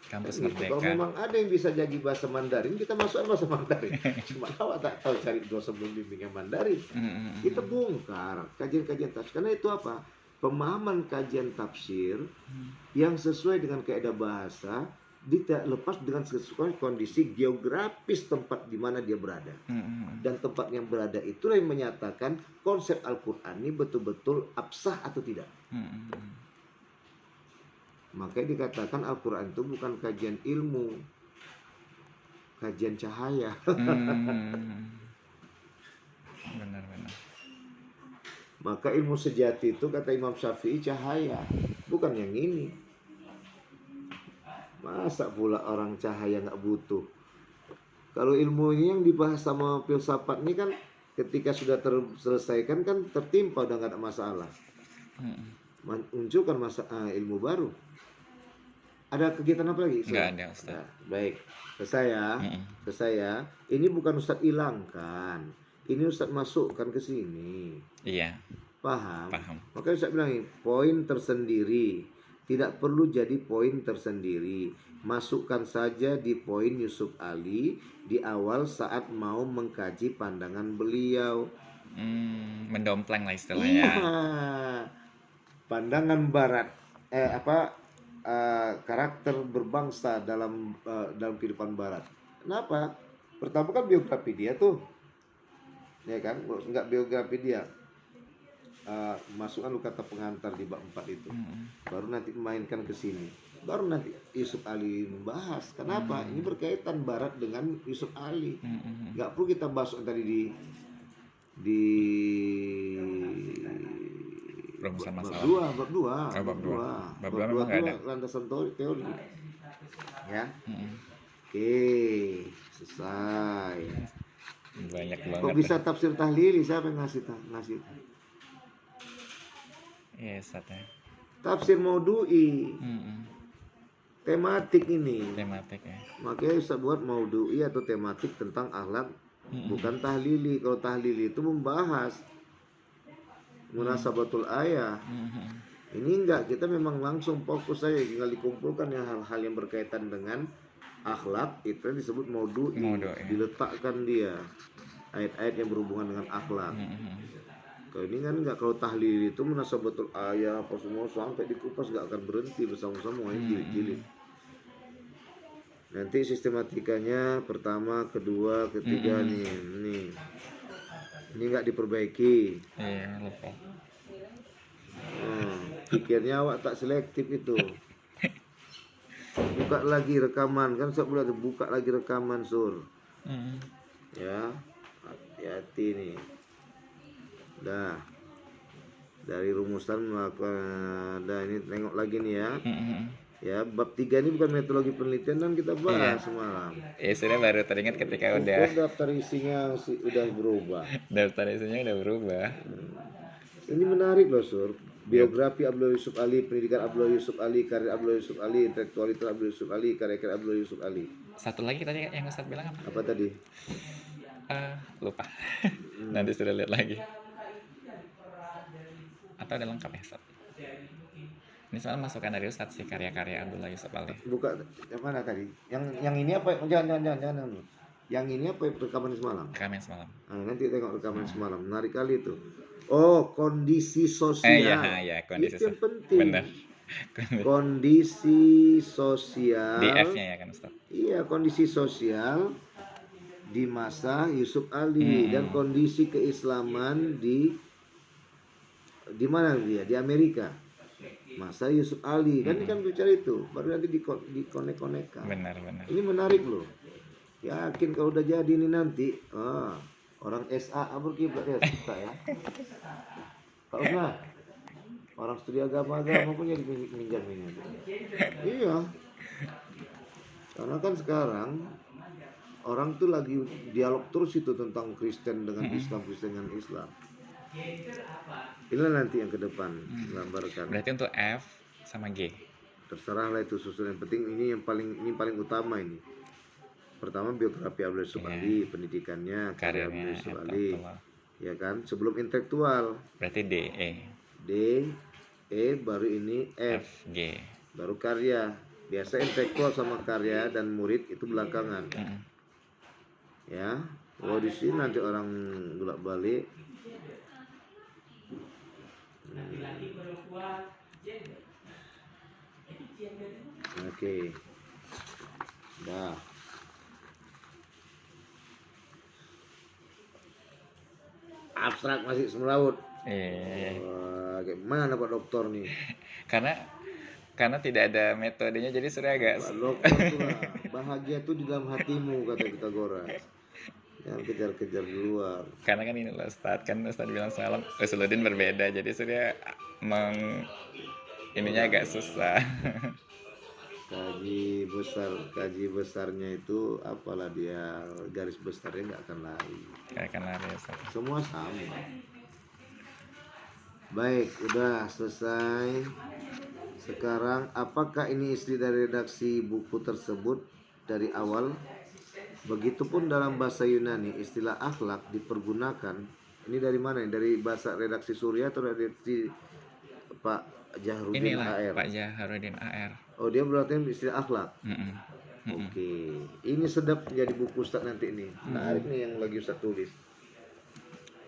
Kampus gitu. Merdeka. Kalau memang ada yang bisa jadi bahasa Mandarin, kita masukkan bahasa Mandarin. Cuma awak tak tahu cari dua sebelum bimbingan Mandarin. Kita bongkar kajian-kajian tafsir. Karena itu apa? Pemahaman kajian tafsir yang sesuai dengan kaidah bahasa tidak lepas dengan sesuai kondisi geografis tempat di mana dia berada. Dan tempat yang berada itulah yang menyatakan konsep Al-Quran ini betul-betul absah atau tidak. Makanya dikatakan Al-Quran itu bukan kajian ilmu, kajian cahaya. Benar-benar. Maka ilmu sejati itu kata Imam Syafi'i cahaya, bukan yang ini. Masa pula orang cahaya nggak butuh? Kalau ilmu ini yang dibahas sama filsafat ini kan ketika sudah terselesaikan kan tertimpa, udah nggak ada masalah. Munculkan ilmu baru. Ada kegiatan apa lagi? Nggak ada, Ustaz. Nah, baik, selesai ya. Ini bukan Ustaz hilangkan, ini Ustaz masukkan ke sini. Iya. Paham? Paham. Makanya Ustaz bilang poin tersendiri, tidak perlu jadi poin tersendiri. Masukkan saja di poin Yusuf Ali di awal saat mau mengkaji pandangan beliau. Mendompleng lah istilahnya. Pandangan Barat, karakter berbangsa dalam kehidupan Barat. Kenapa? Pertama kan biografi dia tuh, ya kan? Enggak biografi dia. Masukkan lu kata pengantar di bab 4 itu. Baru nanti mainkan ke sini. Baru nanti Yusuf Ali membahas. Kenapa? Ini berkaitan Barat dengan Yusuf Ali. Enggak perlu kita bahas tadi di rumusan masalah. Bab 2. Bab 2 memang enggak ada. Landasan teori. Ya. Oke, selesai. Banyak banget. Kok bisa tafsir tahlili? Siapa yang ngasih? Iya, Ustaz ya. Tafsir maudu'i. Tematik ini. Tematik ya. Makanya Ustaz buat maudu'i atau tematik tentang akhlak, bukan tahlili. Kalau tahlili itu membahas munasabatul ayah. Ini enggak, kita memang langsung fokus saja, tinggal dikumpulkan yang hal-hal yang berkaitan dengan akhlak, itu disebut maudu'i. Diletakkan dia ayat-ayat yang berhubungan dengan akhlak. Kalau ini kan nggak, kalau tahlil itu munasabatul ayat apa semua sampai dikupas nggak akan berhenti bersama-sama ya, jilid-jilid. Nanti sistematikanya pertama, kedua, ketiga nih. Ini nggak diperbaiki. Iya, lupa. Pikirnya awak tak selektif itu. Buka lagi rekaman kan, saya boleh buka lagi rekaman sur. Ya, hati-hati nih. Dah. Dari rumusan melakukan, ini tengok lagi nih ya. Ya, bab 3 ini bukan metodologi penelitian dan kita bahas semalam. Ya sudah, baru teringat ketika Oh, udah daftar isinya udah berubah. daftar isinya udah berubah. Ini menarik loh sur. Biografi Abdullah Yusuf Ali, pendidikan Abdullah Yusuf Ali, karya Abdullah Yusuf Ali, intelektualitas Abdullah Yusuf Ali, karya-karya Abdullah Yusuf Ali. Satu lagi tadi yang Ustadz bilang apa? Apa tadi? Lupa. Nanti sudah lihat lagi. Atau udah lengkap ya Ustadz? Ini soal masukan dari Ustadz sih, karya-karya Abdullah Yusuf Ali. Buka yang mana tadi? Yang ini apa? Jangan. Yang ini apa rekaman semalam? Rekaman semalam. Nah, nanti tengok rekaman semalam. Menarik kali itu. Oh, kondisi sosial. Iya, kondisi itu yang penting. Benar. Kondisi sosial. Di F-nya ya kan Ustadz? Iya, kondisi sosial di masa Yusuf Ali dan kondisi keislaman di mana dia? Di Amerika. Masa Yusuf Ali kan, kan bicara itu, baru nanti dikonek-konekkan. Benar. Ini menarik loh. Yakin kalau udah jadi ini nanti, orang SA berkiblat ya suka ya. Kalau enggak, orang studi agama punya minjam. Iya. Karena kan sekarang orang tuh lagi dialog terus itu tentang Kristen dengan Islam, Kristen dengan Islam. Inilah nanti yang ke depan gambarkan. Berarti untuk F sama G. Terserah lah itu susun, yang penting ini paling utama ini. Pertama biografi Abdullah Yusuf Ali, pendidikannya, karya Abdullah Yusuf Ali. Ya kan, sebelum intelektual. Berarti D, E baru ini F, G. baru karya. Biasa intelektual sama karya dan murid itu belakangan. Ya, kalau di sini nanti orang bolak-balik. Oke. Dah. Abstrak masih semelaut. Wah, gimana Pak Dokter nih? Karena tidak ada metodenya, jadi sudah agak Pak Dokter tuh lah, bahagia tuh di dalam hatimu, kata Pitagoras. Jangan kejar-kejar di luar. Karena kan ini loh Ustadz, kan Ustadz bilang semalam Usuluddin berbeda, jadi sudah ininya agak susah. Kaji besarnya itu apalah dia, garis besarnya nggak akan lari. Ustadz. Semua sama. Baik, udah selesai. Sekarang apakah ini istri dari redaksi buku tersebut dari awal? Begitupun dalam bahasa Yunani istilah akhlak dipergunakan. Ini dari mana? Dari bahasa redaksi Surya atau dari Pak Jahrudin Inilah AR? Pak Jahrudin AR. Oh, dia berarti istilah akhlak. Oke. Ini sedap jadi buku Ustaz nanti ini. Menarik nih yang lagi Ustaz tulis.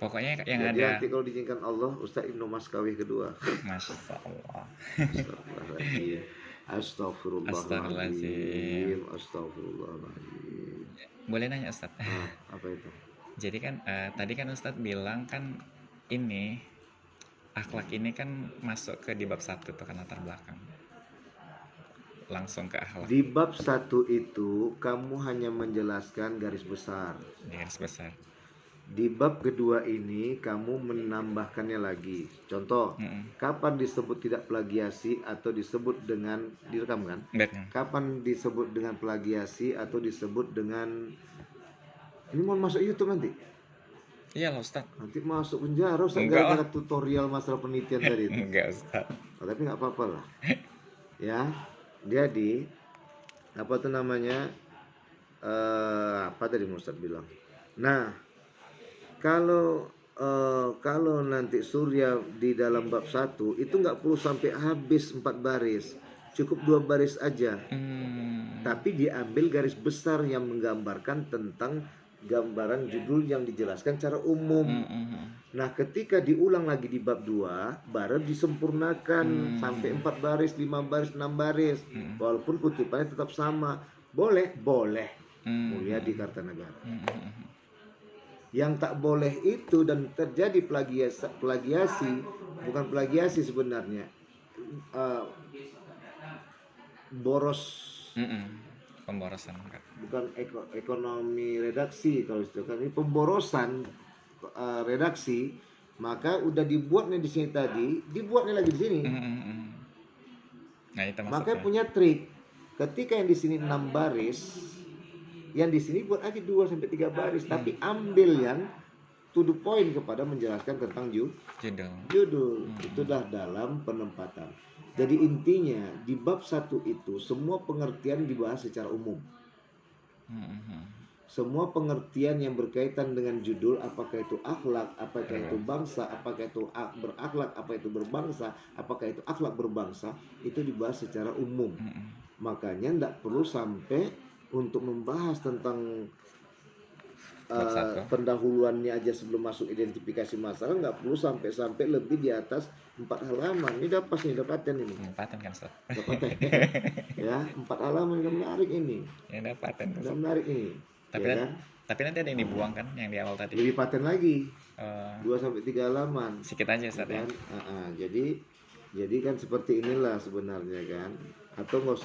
Pokoknya yang jadi ada. nanti kalau diizinkan Allah, Ustaz Ibnu Maskawih kedua. Masya Allah. Astagfirullahaladzim. Boleh nanya Ustaz? Apa itu? Jadi kan tadi kan Ustaz bilang kan ini akhlak ini kan masuk ke di bab 1 tuh kan, latar belakang. Langsung ke akhlak. Di bab 1 itu kamu hanya menjelaskan garis besar. Garis besar. Di bab kedua ini kamu menambahkannya lagi. Contoh, kapan disebut tidak plagiasi atau disebut dengan direkam kan? Kapan disebut dengan plagiasi atau disebut dengan, ini mau masuk YouTube nanti? Iya loh Ustaz. Nanti masuk penjara Ustaz gara-gara tutorial masalah penelitian tadi itu. Enggak Ustaz. Tapi nggak apa-apa lah. Ya, jadi apa tuh namanya? Apa tadi Ustaz bilang? Nah, kalau nanti Surya di dalam bab 1 itu nggak perlu sampai habis 4 baris, cukup 2 baris aja. Tapi diambil garis besar yang menggambarkan tentang gambaran judul yang dijelaskan secara umum. Nah, ketika diulang lagi di bab 2, baru disempurnakan sampai 4 baris, 5 baris, 6 baris. Walaupun kutipannya tetap sama. Boleh, boleh. Mulia di Kartanegara. Yang tak boleh itu dan terjadi plagiasi, bukan plagiasi sebenarnya. Boros. Pemborosan. Bukan ekonomi redaksi kalau istilah ini pemborosan redaksi, maka udah dibuatnya di sini tadi, dibuatnya lagi di sini. Nah, itu maksudnya. Makanya punya trik. Ketika yang di sini 6 baris, yang di sini buat aja 2 sampai 3 baris, tapi ambil yang to the point kepada menjelaskan tentang judul. Itulah dalam penempatan. Jadi intinya di bab 1 itu semua pengertian dibahas secara umum. Semua pengertian yang berkaitan dengan judul, apakah itu akhlak, apakah itu bangsa, apakah itu berakhlak, apa itu berbangsa, apakah itu akhlak berbangsa, itu dibahas secara umum. Makanya tidak perlu sampai untuk membahas tentang pendahuluannya aja sebelum masuk identifikasi masalah, nggak perlu sampai lebih di atas 4 halaman. Ini udah pas nih, udah paten ini. Paten kan, Ustaz? Udah paten. Ya, 4 halaman udah menarik ini. Ya, udah paten. Udah menarik ini. Tapi, ya kan? Tapi nanti ada yang dibuang kan, yang di awal tadi. Lebih paten lagi. 2 sampai 3 halaman. Sedikit aja, Ustaz, ya. Jadi kan seperti inilah sebenarnya kan. Atau nggak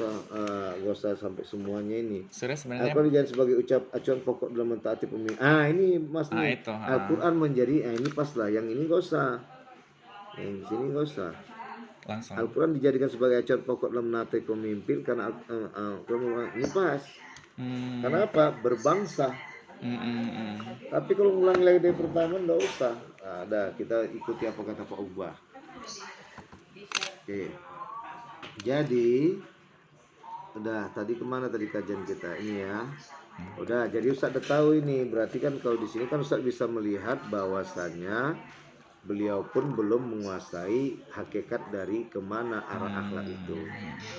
usah sampai semuanya ini. Sudah sebenarnya. Apa dijadikan sebagai acuan pokok dalam mentaati pemimpin. Ini mas nih. Al-Quran menjadi. Ini pas lah. Yang ini nggak usah. Yang di sini nggak usah. Langsung. Al-Quran dijadikan sebagai acuan pokok dalam mentaati pemimpin karena ini pas. Karena apa? Berbangsa. Tapi kalau ngulang lagi dari pertama nggak usah. Ada kita ikuti apa kata Pak Ubah. Oke. Jadi udah tadi kemana tadi kajian kita ini ya. Udah jadi Ustaz udah tahu ini. Berarti kan kalau di sini kan Ustaz bisa melihat bahwasannya beliau pun belum menguasai hakikat dari kemana arah akhlak itu.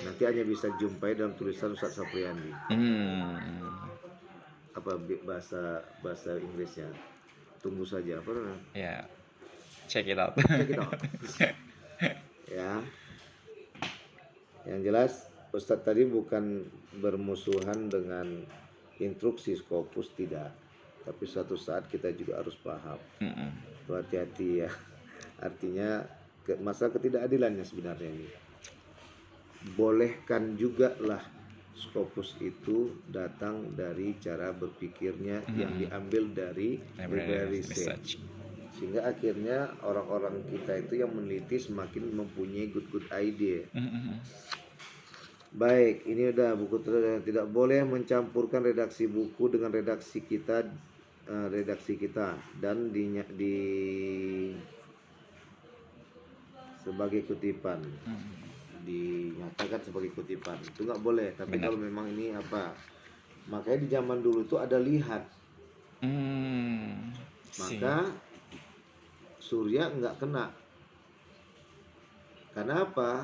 Nanti hanya bisa jumpai dalam tulisan Ustaz Sapriandi. Apa bahasa Inggrisnya? Tunggu saja apa namanya? Ya. Check it out. Ya. Yang jelas Ustadz tadi bukan bermusuhan dengan instruksi Scopus, tidak. Tapi suatu saat kita juga harus paham. Hati-hati ya. Artinya masalah ketidakadilannya sebenarnya ini. Bolehkan juga lah Scopus itu datang dari cara berpikirnya yang diambil dari library research. Sehingga akhirnya orang-orang kita itu yang meneliti semakin mempunyai good idea. Baik, ini udah buku terus. Tidak boleh mencampurkan redaksi buku dengan redaksi kita dan di sebagai kutipan. Dinyatakan sebagai kutipan. Itu nggak boleh. Tapi kalau memang ini apa? Makanya di zaman dulu itu ada lihat. Maka Surya nggak kena. Karena apa?